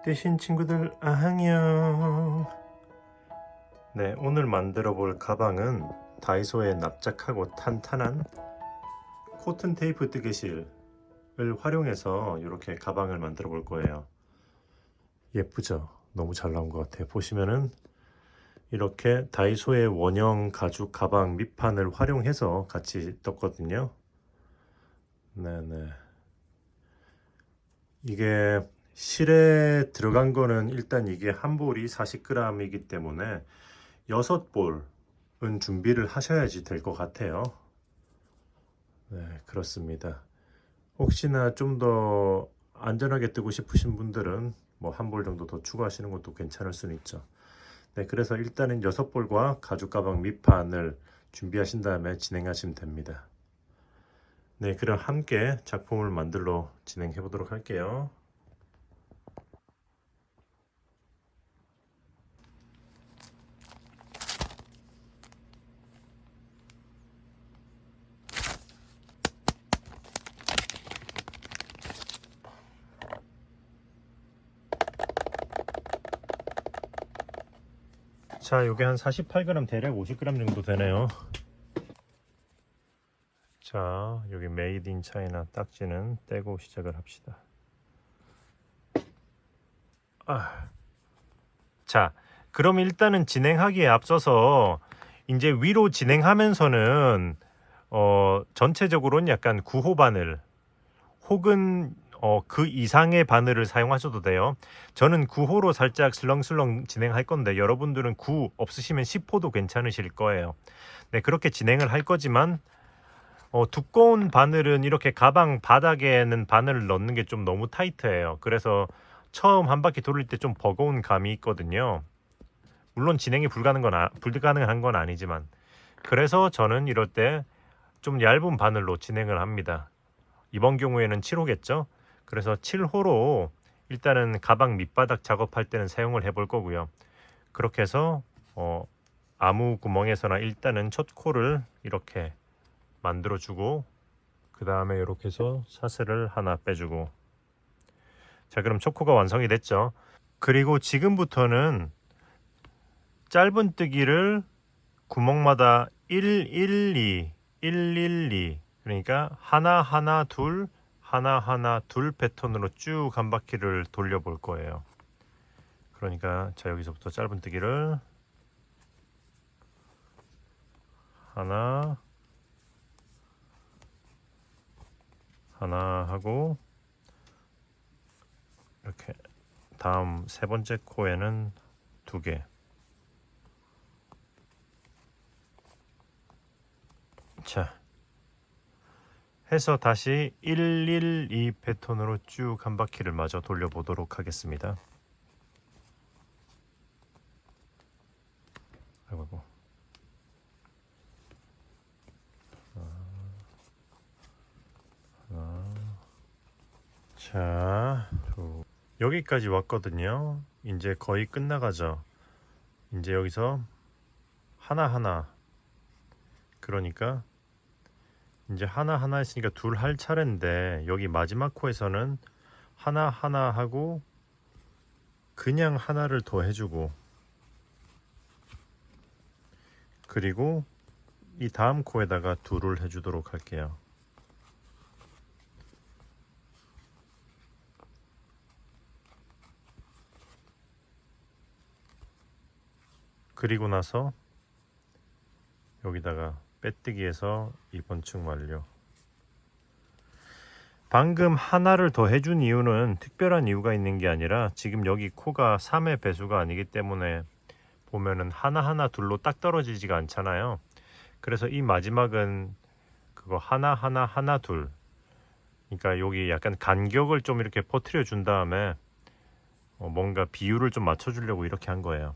대신 친구들 안녕. 네, 오늘 만들어 볼 가방은 다이소의 납작하고 탄탄한 코튼 테이프 뜨개실을 활용해서 이렇게 가방을 만들어 볼 거예요. 예쁘죠? 너무 잘 나온 것 같아요. 보시면은 이렇게 다이소의 원형 가죽 가방 밑판을 활용해서 같이 떴거든요. 네네. 이게 실에 들어간 거는 일단 이게 한 볼이 40g이기 때문에 6볼은 준비를 하셔야지 될 것 같아요. 네, 그렇습니다. 혹시나 좀 더 안전하게 뜨고 싶으신 분들은 뭐 한 볼 정도 더 추가하시는 것도 괜찮을 수는 있죠. 네, 그래서 일단은 6볼과 가죽 가방 밑판을 준비하신 다음에 진행하시면 됩니다. 네, 그럼 함께 작품을 만들러 진행해 보도록 할게요. 자, 요게 한 48g, 대략 50g 정도 되네요. 자, 여기 메이드 인 차이나 딱지는 떼고 시작을 합시다. 자, 그럼 일단은 진행하기에 앞서서 이제 위로 진행하면서는 전체적으로는 약간 9호 바늘 혹은 그 이상의 바늘을 사용하셔도 돼요. 저는 9호로 살짝 슬렁슬렁 진행할 건데 여러분들은 9 없으시면 10호도 괜찮으실 거예요. 네, 그렇게 진행을 할 거지만 두꺼운 바늘은 이렇게 가방 바닥에는 바늘을 넣는 게 좀 너무 타이트해요. 그래서 처음 한 바퀴 돌릴 때 좀 버거운 감이 있거든요. 물론 진행이 불가능한 건 아니지만, 그래서 저는 이럴 때 좀 얇은 바늘로 진행을 합니다. 이번 경우에는 7호겠죠. 그래서 7호로 일단은 가방 밑바닥 작업할 때는 사용을 해볼 거고요. 그렇게 해서 아무 구멍에서나 일단은 첫 코를 이렇게 만들어주고, 그 다음에 이렇게 해서 사슬을 하나 빼주고, 자, 그럼 첫 코가 완성이 됐죠. 그리고 지금부터는 짧은뜨기를 구멍마다 112 그러니까 하나 둘 패턴으로 쭉 한 바퀴를 돌려 볼 거예요. 그러니까 자, 여기서부터 짧은뜨기를 하나 하고, 이렇게 다음 세 번째 코에는 2개. 자, 해서 다시 112 패턴으로 쭉 한 바퀴를 마저 돌려보도록 하겠습니다. 아이고. 자, 여기까지 왔거든요. 이제 거의 끝나가죠. 이제 여기서 하나하나, 그러니까 이제 하나하나 했으니까 둘 할 차례인데, 여기 마지막 코에서는 하나하나 하고 그냥 하나를 더 해주고, 그리고 이 다음 코에다가 둘을 해주도록 할게요. 그리고 나서 여기다가 빼뜨기해서 이번 층 완료. 방금 하나를 더 해준 이유는 특별한 이유가 있는 게 아니라, 지금 여기 코가 3의 배수가 아니기 때문에 보면은 하나하나 둘로 딱 떨어지지가 않잖아요. 그래서 이 마지막은 그거 하나 둘, 그러니까 여기 약간 간격을 좀 이렇게 퍼뜨려 준 다음에 뭔가 비율을 좀 맞춰 주려고 이렇게 한 거예요.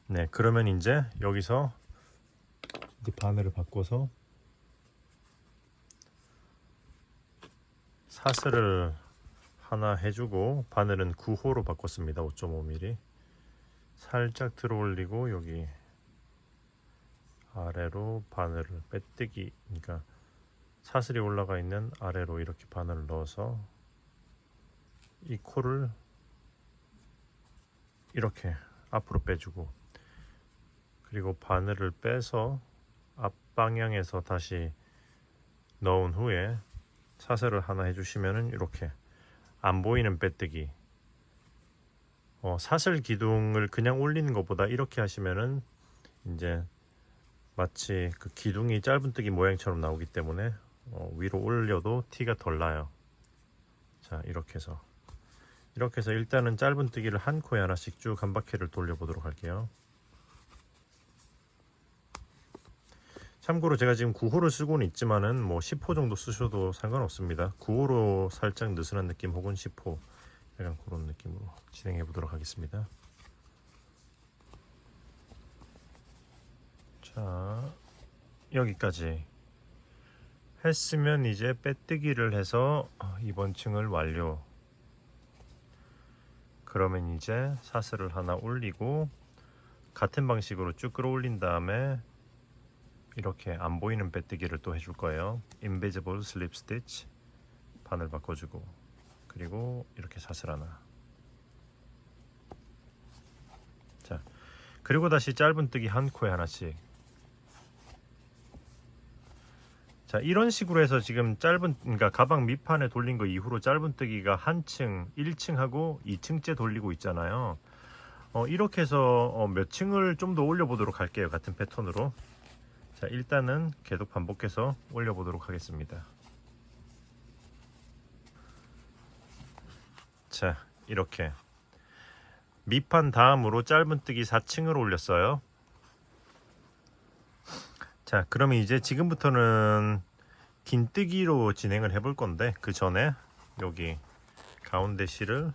네, 그러면 이제 여기서 이제 바늘을 바꿔서 사슬을 하나 해주고, 바늘은 9호로 바꿨습니다. 5.5mm. 살짝 들어 올리고 여기 아래로 바늘을 빼뜨기, 그러니까 사슬이 올라가 있는 아래로 이렇게 바늘을 넣어서 이 코를 이렇게 앞으로 빼주고, 그리고 바늘을 빼서 앞방향에서 다시 넣은 후에 사슬을 하나 해주시면은 이렇게 안 보이는 빼뜨기, 사슬 기둥을 그냥 올리는 것보다 이렇게 하시면은 이제 마치 그 기둥이 짧은뜨기 모양처럼 나오기 때문에 위로 올려도 티가 덜 나요. 자, 이렇게 해서 일단은 짧은뜨기를 한 코에 하나씩 쭉 한 바퀴를 돌려보도록 할게요. 참고로 제가 지금 9호를 쓰고는 있지만은 뭐 10호 정도 쓰셔도 상관없습니다. 9호로 살짝 느슨한 느낌 혹은 10호 약간 그런 느낌으로 진행해 보도록 하겠습니다. 자, 여기까지 했으면 이제 빼뜨기를 해서 이번 층을 완료. 그러면 이제 사슬을 하나 올리고 같은 방식으로 쭉 끌어올린 다음에 이렇게 안 보이는 빼뜨기를 또 해줄 거예요. Invisible Slip Stitch, 바늘 바꿔주고, 그리고 이렇게 사슬 하나. 자, 그리고 다시 짧은뜨기 한 코에 하나씩. 자, 이런 식으로 해서 지금 그러니까 가방 밑판에 돌린 거 이후로 짧은뜨기가 한 층, 1층하고 2층째 돌리고 있잖아요. 이렇게 해서 몇 층을 좀 더 올려보도록 할게요. 같은 패턴으로. 자, 일단은 계속 반복해서 올려보도록 하겠습니다. 자, 이렇게 밑판 다음으로 짧은뜨기 4층을 올렸어요. 자, 그러면 이제 지금부터는 긴뜨기로 진행을 해볼 건데, 그 전에 여기 가운데 실을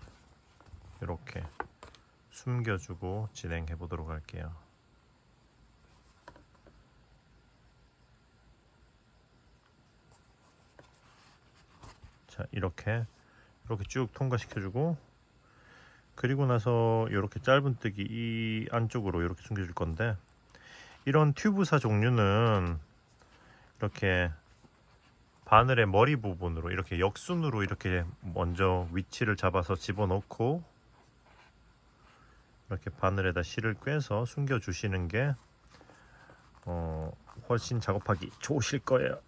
이렇게 숨겨주고 진행해 보도록 할게요. 자, 이렇게 쭉 통과시켜주고, 그리고 나서 이렇게 짧은뜨기 이 안쪽으로 이렇게 숨겨줄 건데, 이런 튜브사 종류는 이렇게 바늘의 머리 부분으로 이렇게 역순으로 이렇게 먼저 위치를 잡아서 집어넣고 이렇게 바늘에다 실을 꿰서 숨겨 주시는 게 훨씬 작업하기 좋으실 거예요.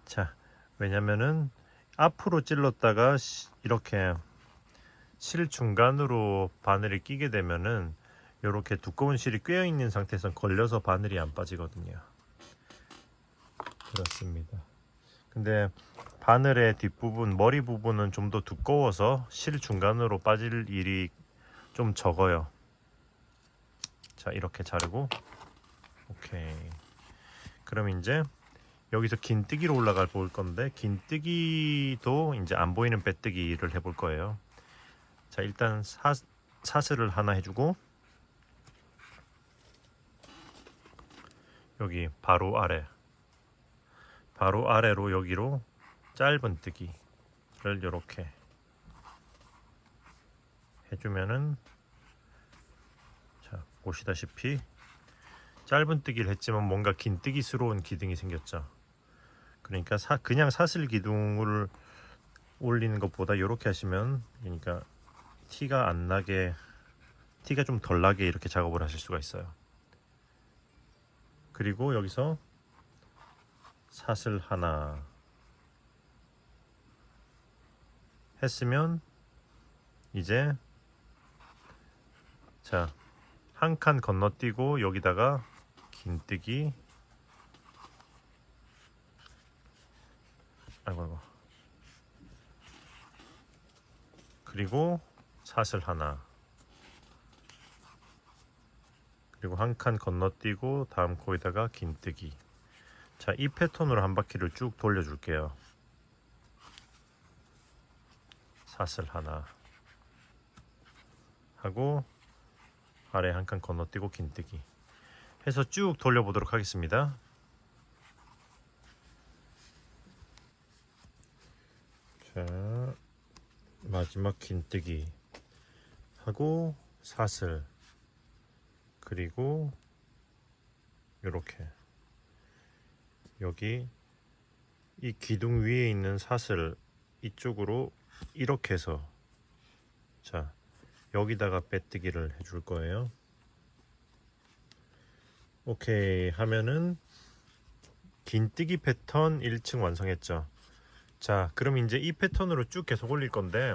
자, 왜냐면은 앞으로 찔렀다가 이렇게 실 중간으로 바늘이 끼게 되면은 이렇게 두꺼운 실이 꿰어 있는 상태에서 걸려서 바늘이 안 빠지거든요. 그렇습니다. 근데 바늘의 뒷부분, 머리 부분은 좀 더 두꺼워서 실 중간으로 빠질 일이 좀 적어요. 자, 이렇게 자르고, 오케이. 그럼 이제 여기서 긴뜨기로 올라가 볼 건데, 긴뜨기도 이제 안 보이는 빼뜨기를 해볼 거예요. 자, 일단 사슬을 하나 해주고, 여기 바로 아래로 여기로 짧은뜨기를 이렇게 해주면은, 자, 보시다시피 짧은뜨기를 했지만 뭔가 긴뜨기스러운 기둥이 생겼죠. 그러니까 그냥 사슬 기둥을 올리는 것보다 이렇게 하시면, 그러니까 티가 안 나게, 티가 좀 덜 나게 이렇게 작업을 하실 수가 있어요. 그리고 여기서 사슬 하나 했으면 이제, 자, 한 칸 건너뛰고 여기다가 긴뜨기, 아이고, 그리고 사슬 하나, 그리고 한 칸 건너뛰고 다음 코에다가 긴뜨기. 자, 이 패턴으로 한 바퀴를 쭉 돌려줄게요. 사슬 하나 하고 아래 한 칸 건너뛰고 긴뜨기 해서 쭉 돌려보도록 하겠습니다. 자, 마지막 긴뜨기 하고 사슬, 그리고 이렇게 여기 이 기둥 위에 있는 사슬 이쪽으로 이렇게 해서, 자, 여기다가 빼뜨기를 해줄 거예요. 오케이 하면은 긴뜨기 패턴 1층 완성했죠. 자, 그럼 이제 이 패턴으로 쭉 계속 올릴 건데,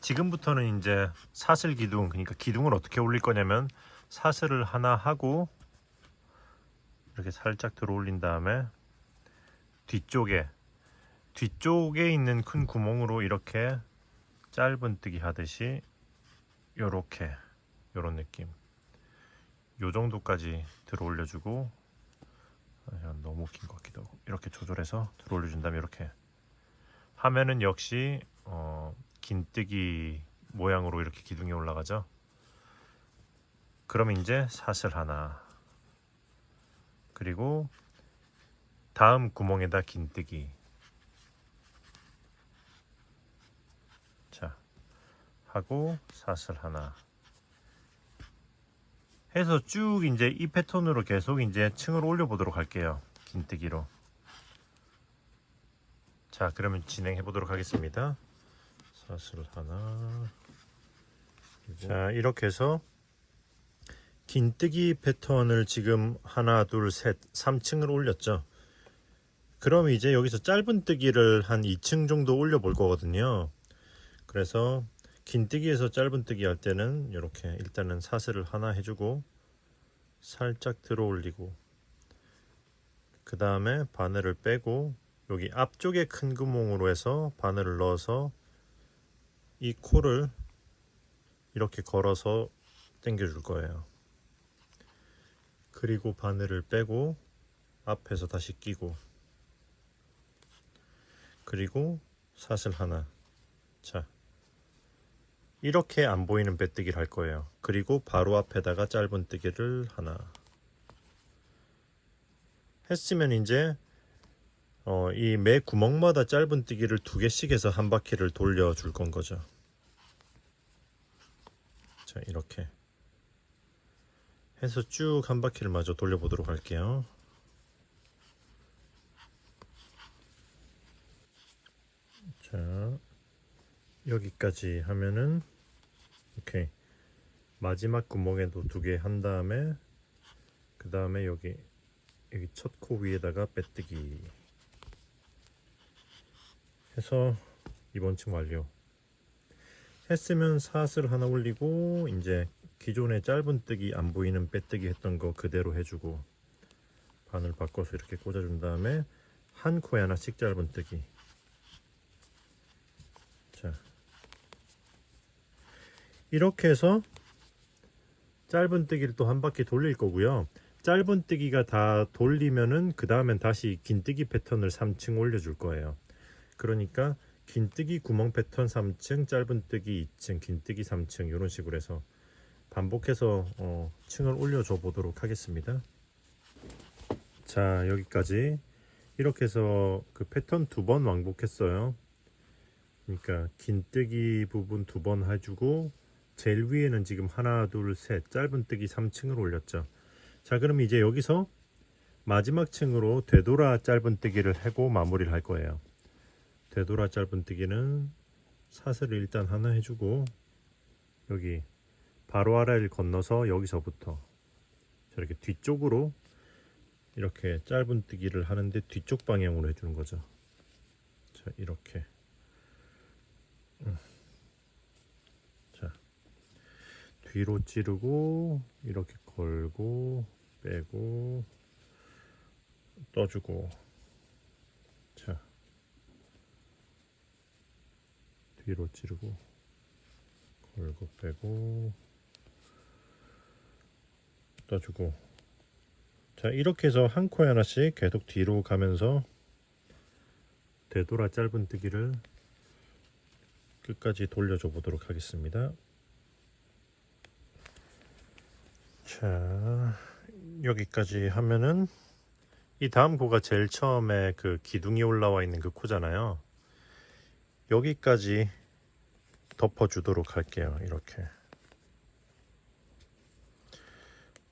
지금부터는 이제 사슬 기둥, 그러니까 기둥을 어떻게 올릴 거냐면 사슬을 하나 하고 이렇게 살짝 들어 올린 다음에 뒤쪽에 있는 큰 구멍으로 이렇게 짧은뜨기 하듯이 요렇게, 요런 느낌, 요 정도까지 들어 올려주고, 너무 긴 것 같기도 하고, 이렇게 조절해서 들어 올려준 다음에 이렇게 하면은 역시 긴뜨기 모양으로 이렇게 기둥이 올라가죠. 그럼 이제 사슬 하나, 그리고 다음 구멍에다 긴뜨기. 자, 하고 사슬 하나 해서 쭉 이제 이 패턴으로 계속 이제 층을 올려 보도록 할게요. 긴뜨기로. 자, 그러면 진행해 보도록 하겠습니다. 사슬 하나. 자, 이렇게 해서 긴뜨기 패턴을 지금 하나, 둘, 셋, 3층을 올렸죠. 그럼 이제 여기서 짧은뜨기를 한 2층 정도 올려 볼 거거든요. 그래서 긴뜨기에서 짧은뜨기 할 때는 이렇게 일단은 사슬을 하나 해주고 살짝 들어 올리고, 그 다음에 바늘을 빼고 여기 앞쪽에 큰 구멍으로 해서 바늘을 넣어서 이 코를 이렇게 걸어서 당겨 줄 거예요. 그리고 바늘을 빼고 앞에서 다시 끼고, 그리고 사슬 하나. 자, 이렇게 안 보이는 빼뜨기를 할 거예요. 그리고 바로 앞에다가 짧은뜨기를 하나 했으면 이제 이 매 구멍마다 짧은뜨기를 2개씩 해서 한 바퀴를 돌려줄 건 거죠. 자, 이렇게 해서 쭉 한 바퀴를 마저 돌려보도록 할게요. 자, 여기까지 하면은 오케이. 마지막 구멍에도 2개 한 다음에, 그 다음에 여기 첫 코 위에다가 빼뜨기 해서 이번 층 완료 했으면 사슬 하나 올리고 이제 기존에 짧은뜨기 안 보이는 빼뜨기 했던 거 그대로 해주고 바늘 바꿔서 이렇게 꽂아준 다음에 한 코에 하나씩 짧은뜨기. 자, 이렇게 해서 짧은뜨기를 또 한 바퀴 돌릴 거고요. 짧은뜨기가 다 돌리면은 그 다음엔 다시 긴뜨기 패턴을 3층 올려줄 거예요. 그러니까 긴뜨기 구멍 패턴 3층, 짧은뜨기 2층, 긴뜨기 3층 이런 식으로 해서 반복해서 층을 올려줘 보도록 하겠습니다. 자, 여기까지 이렇게 해서 그 패턴 2번 왕복했어요. 그러니까 긴뜨기 부분 2번 해주고 제일 위에는 지금 하나, 둘, 셋 짧은뜨기 3층을 올렸죠. 자, 그럼 이제 여기서 마지막 층으로 되돌아 짧은뜨기를 하고 마무리를 할 거예요. 되돌아 짧은뜨기는 사슬을 일단 하나 해주고 여기 바로 아래를 건너서 여기서부터 저렇게 뒤쪽으로 이렇게 짧은뜨기를 하는데 뒤쪽 방향으로 해주는 거죠. 자, 이렇게 자, 뒤로 찌르고 이렇게 걸고 빼고 떠주고, 자, 뒤로 찌르고 걸고 빼고 떠주고. 자, 이렇게 해서 한 코에 하나씩 계속 뒤로 가면서 되돌아 짧은뜨기를 끝까지 돌려줘 보도록 하겠습니다. 자, 여기까지 하면은 이 다음 코가 제일 처음에 그 기둥이 올라와 있는 그 코잖아요. 여기까지 덮어주도록 할게요. 이렇게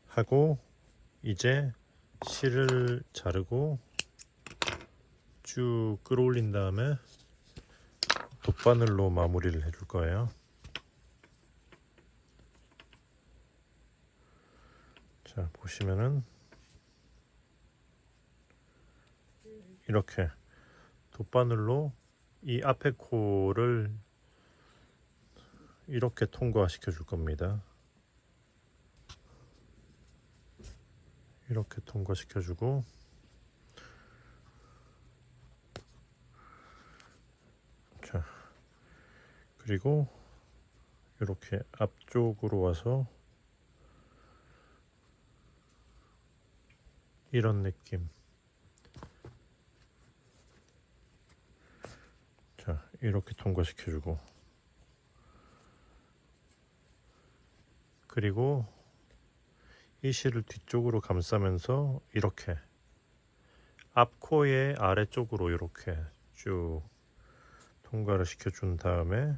하고 이제 실을 자르고 쭉 끌어올린 다음에 돗바늘로 마무리를 해줄 거예요. 자, 보시면은 이렇게 돗바늘로 이 앞에 코를 이렇게 통과시켜 줄 겁니다. 이렇게 통과시켜 주고, 자, 그리고 이렇게 앞쪽으로 와서 이런 느낌. 자, 이렇게 통과시켜 주고, 그리고 이 실을 뒤쪽으로 감싸면서 이렇게 앞코의 아래쪽으로 이렇게 쭉 통과를 시켜준 다음에,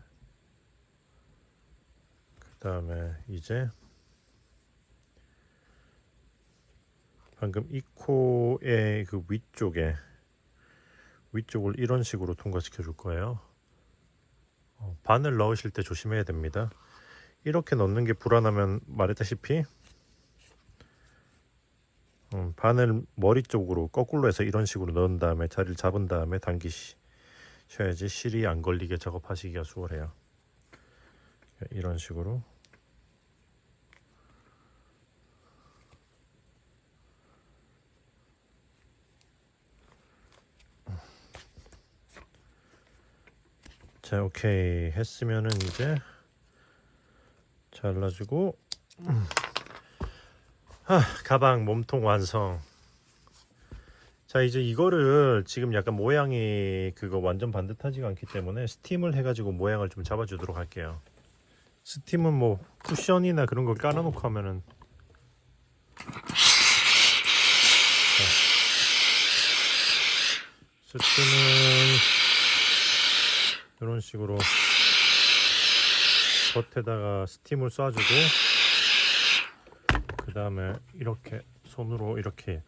그 다음에 이제 방금 이 코의 그 위쪽을 이런 식으로 통과시켜 줄 거예요. 바늘 넣으실 때 조심해야 됩니다. 이렇게 넣는 게 불안하면 말했다시피 바늘 머리 쪽으로 거꾸로 해서 이런 식으로 넣은 다음에 자리를 잡은 다음에 당기셔야지 실이 안 걸리게 작업하시기가 수월해요. 이런 식으로. 자, 오케이 했으면은 이제 잘라주고, 가방 몸통 완성. 자, 이제 이거를 지금 약간 모양이 그거 완전 반듯하지가 않기 때문에 스팀을 해가지고 모양을 좀 잡아주도록 할게요. 스팀은 뭐 쿠션이나 그런 걸 깔아놓고 하면은, 스팀은 이런 식으로 겉에다가 스팀을 쏴주고, 그 다음에 이렇게 손으로 이렇게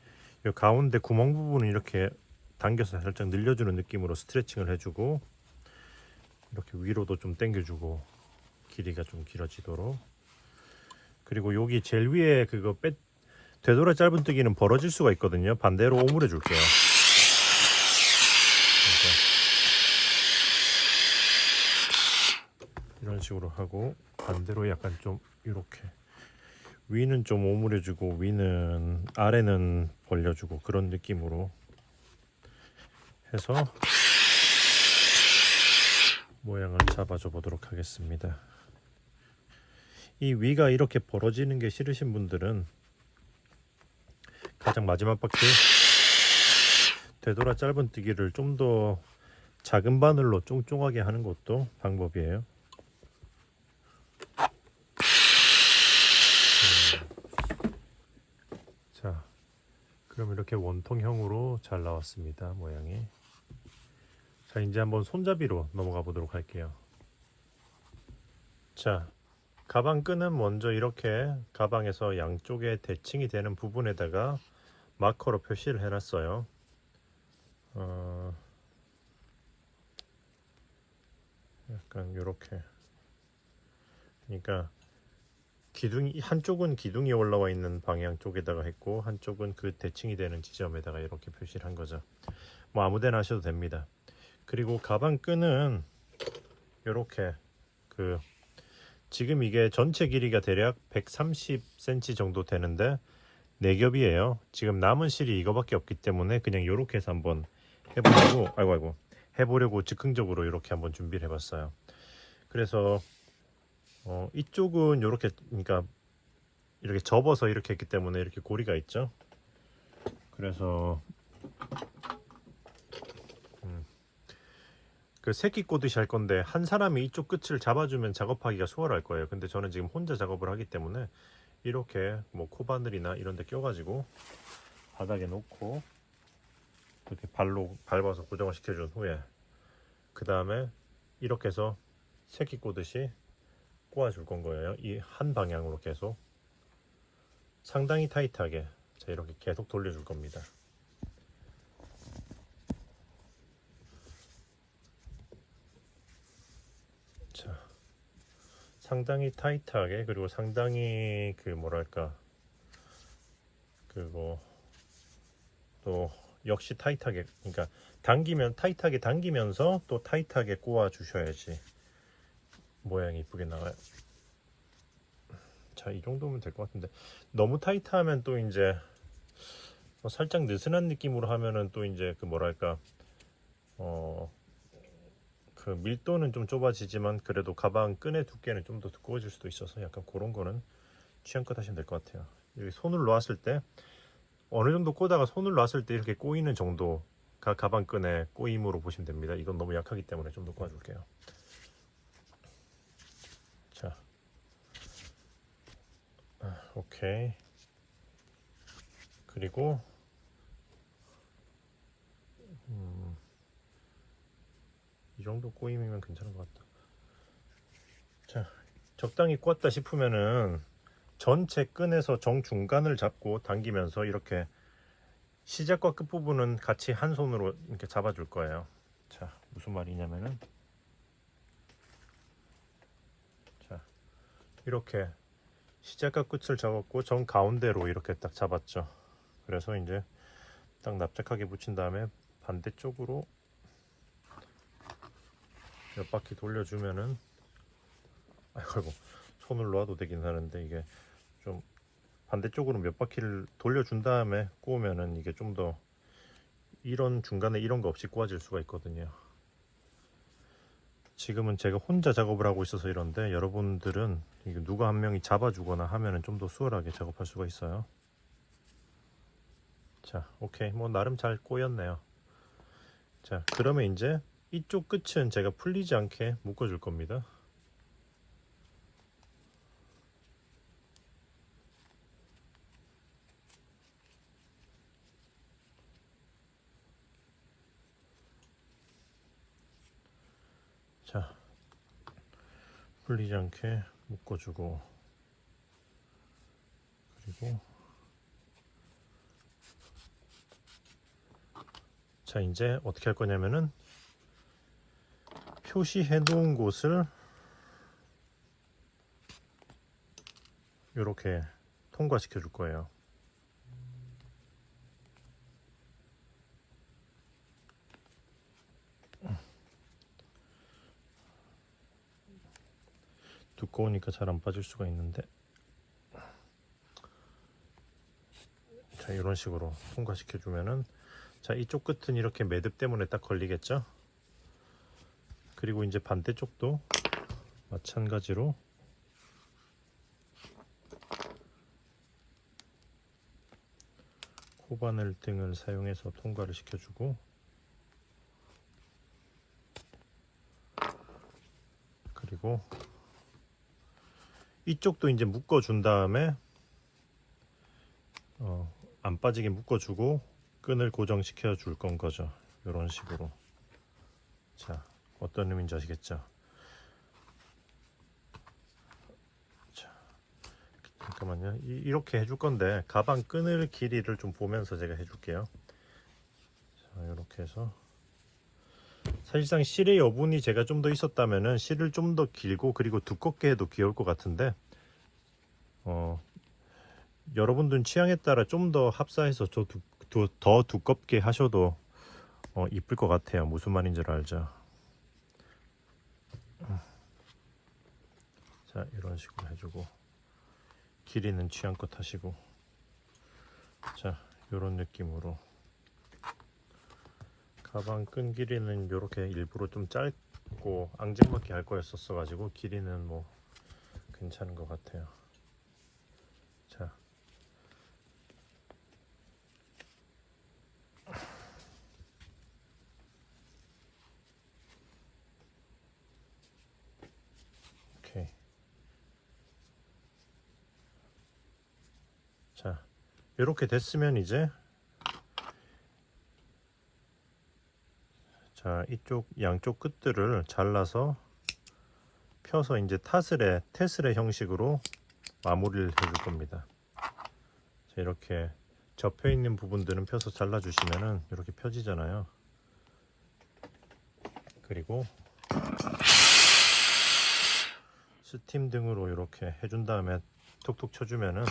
이 가운데 구멍 부분을 이렇게 당겨서 살짝 늘려주는 느낌으로 스트레칭을 해주고, 이렇게 위로도 좀 당겨주고 길이가 좀 길어지도록. 그리고 여기 제일 위에 그거 되돌아 짧은뜨기는 벌어질 수가 있거든요. 반대로 오므려 줄게요. 이런 식으로 하고, 반대로 약간 좀 이렇게 위는 좀 오므려주고 아래는 벌려주고, 그런 느낌으로 해서 모양을 잡아줘 보도록 하겠습니다. 이 위가 이렇게 벌어지는 게 싫으신 분들은 가장 마지막 바퀴 되돌아 짧은뜨기를 좀 더 작은 바늘로 쫑쫑하게 하는 것도 방법이에요. 자, 그럼 이렇게 원통형으로 잘 나왔습니다, 모양이. 자, 이제 한번 손잡이로 넘어가 보도록 할게요. 자, 가방 끈은 먼저 이렇게 가방에서 양쪽에 대칭이 되는 부분에다가 마커로 표시를 해놨어요. 약간 이렇게. 그러니까 한쪽은 기둥이 올라와 있는 방향 쪽에다가 했고, 한쪽은 그 대칭이 되는 지점에다가 이렇게 표시를 한 거죠. 뭐 아무데나 하셔도 됩니다. 그리고 가방 끈은 이렇게 지금 이게 전체 길이가 대략 130cm 정도 되는데 4겹이에요. 지금 남은 실이 이거밖에 없기 때문에 그냥 이렇게 해서 한번 해보려고 즉흥적으로 이렇게 한번 준비를 해봤어요. 그래서 이쪽은 이렇게, 그러니까 이렇게 접어서 이렇게 했기 때문에 이렇게 고리가 있죠. 그래서 그 새끼 꼬듯이 할 건데 한 사람이 이쪽 끝을 잡아주면 작업하기가 수월할 거예요. 근데 저는 지금 혼자 작업을 하기 때문에 이렇게 뭐 코바늘이나 이런 데 껴가지고 바닥에 놓고 이렇게 발로 밟아서 고정을 시켜준 후에, 그 다음에 이렇게 해서 새끼 꼬듯이 꼬아줄 건 거예요. 이 한 방향으로 계속 상당히 타이트하게. 자, 이렇게 계속 돌려줄 겁니다. 자, 상당히 타이트하게, 그리고 상당히 그리고 또 역시 타이트하게, 그러니까 당기면 타이트하게 당기면서 또 타이트하게 꼬아 주셔야지 모양이 이쁘게 나와요. 자, 이 정도면 될 것 같은데 너무 타이트하면 또 이제 살짝 느슨한 느낌으로 하면은 또 이제 그 뭐랄까 그 밀도는 좀 좁아지지만 그래도 가방 끈의 두께는 좀 더 두꺼워질 수도 있어서 약간 그런 거는 취향껏 하시면 될 것 같아요. 여기 손을 놓았을 때 어느 정도 꼬다가 손을 놨을 때 이렇게 꼬이는 정도가 가방 끈의 꼬임으로 보시면 됩니다. 이건 너무 약하기 때문에 좀 더 꼬아줄게요. 자, 오케이. 그리고 이 정도 꼬임이면 괜찮은 것 같다. 자, 적당히 꼬았다 싶으면은 전체 끈에서 정중간을 잡고 당기면서 이렇게 시작과 끝부분은 같이 한 손으로 이렇게 잡아줄 거예요. 자, 무슨 말이냐면은 자, 이렇게 시작과 끝을 잡았고 정 가운데로 이렇게 딱 잡았죠. 그래서 이제 딱 납작하게 붙인 다음에 반대쪽으로 몇 바퀴 돌려주면은 아이고 손을 놓아도 되긴 하는데 이게 좀 반대쪽으로 몇 바퀴를 돌려준 다음에 꼬우면은 이게 좀 더 이런 중간에 이런 거 없이 꼬아질 수가 있거든요. 지금은 제가 혼자 작업을 하고 있어서 이런데 여러분들은 이게 누가 한 명이 잡아주거나 하면은 좀 더 수월하게 작업할 수가 있어요. 자, 오케이. 뭐 나름 잘 꼬였네요. 자, 그러면 이제 이쪽 끝은 제가 풀리지 않게 묶어줄 겁니다. 자, 풀리지 않게 묶어주고, 그리고 자, 이제 어떻게 할 거냐면은 표시해 놓은 곳을 이렇게 통과시켜 줄 거예요. 두꺼우니까 잘 안 빠질 수가 있는데, 자, 이런 식으로 통과시켜 주면은, 자, 이쪽 끝은 이렇게 매듭 때문에 딱 걸리겠죠. 그리고 이제 반대쪽도 마찬가지로 코바늘 등을 사용해서 통과를 시켜주고, 그리고 이쪽도 이제 묶어준 다음에 안 빠지게 묶어주고 끈을 고정시켜 줄 건 거죠. 이런 식으로. 자, 어떤 의미인지 아시겠죠? 자, 잠깐만요. 이렇게 해줄 건데 가방 끈을 길이를 좀 보면서 제가 해줄게요. 자, 이렇게 해서 사실상 실의 여분이 제가 좀 더 있었다면은 실을 좀 더 길고 그리고 두껍게 해도 귀여울 것 같은데 여러분들 취향에 따라 좀 더 합사해서 더 두껍게 하셔도 이쁠 것 같아요. 무슨 말인지 알죠? 자, 이런 식으로 해주고 길이는 취향껏 하시고, 자, 이런 느낌으로 가방 끈 길이는 이렇게 일부러 좀 짧고 앙증맞게 할 거였었어 가지고 길이는 뭐 괜찮은 것 같아요. 자, 오케이. 자, 이렇게 됐으면 이제 자, 이쪽 양쪽 끝들을 잘라서 펴서 이제 테슬의 형식으로 마무리를 해줄 겁니다. 자, 이렇게 접혀 있는 부분들은 펴서 잘라 주시면은 이렇게 펴지잖아요. 그리고 스팀 등으로 이렇게 해준 다음에 톡톡 쳐주면은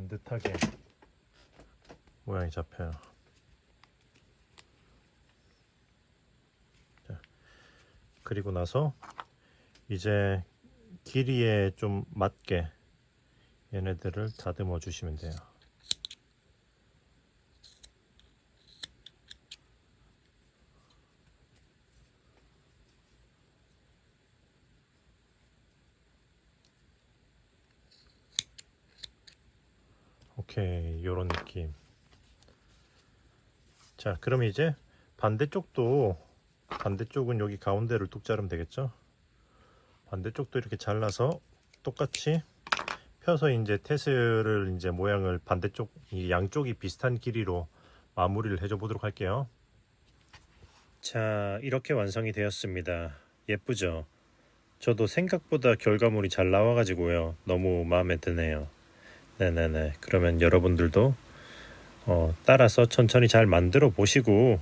반듯하게 모양이 잡혀요. 자, 그리고 나서 이제 길이에 좀 맞게 얘네들을 다듬어 주시면 돼요. 오케이, 요런 느낌. 자, 그럼 이제 반대쪽은 여기 가운데를 뚝 자르면 되겠죠? 반대쪽도 이렇게 잘라서 똑같이 펴서 이제 테스를 이제 모양을 반대쪽 이 양쪽이 비슷한 길이로 마무리를 해줘 보도록 할게요. 자, 이렇게 완성이 되었습니다. 예쁘죠? 저도 생각보다 결과물이 잘 나와가지고요. 너무 마음에 드네요. 네네네. 그러면 여러분들도 따라서 천천히 잘 만들어 보시고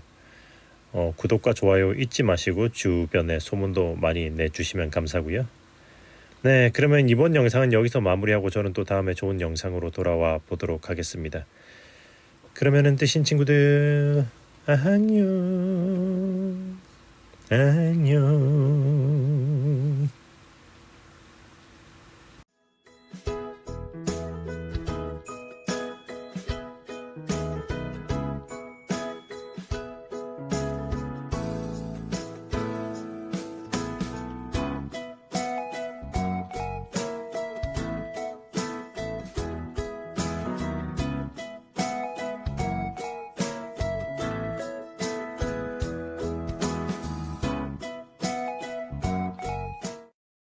구독과 좋아요 잊지 마시고 주변에 소문도 많이 내주시면 감사하고요. 네, 그러면 이번 영상은 여기서 마무리하고 저는 또 다음에 좋은 영상으로 돌아와 보도록 하겠습니다. 그러면은 뜨신 친구들 안녕. 안녕.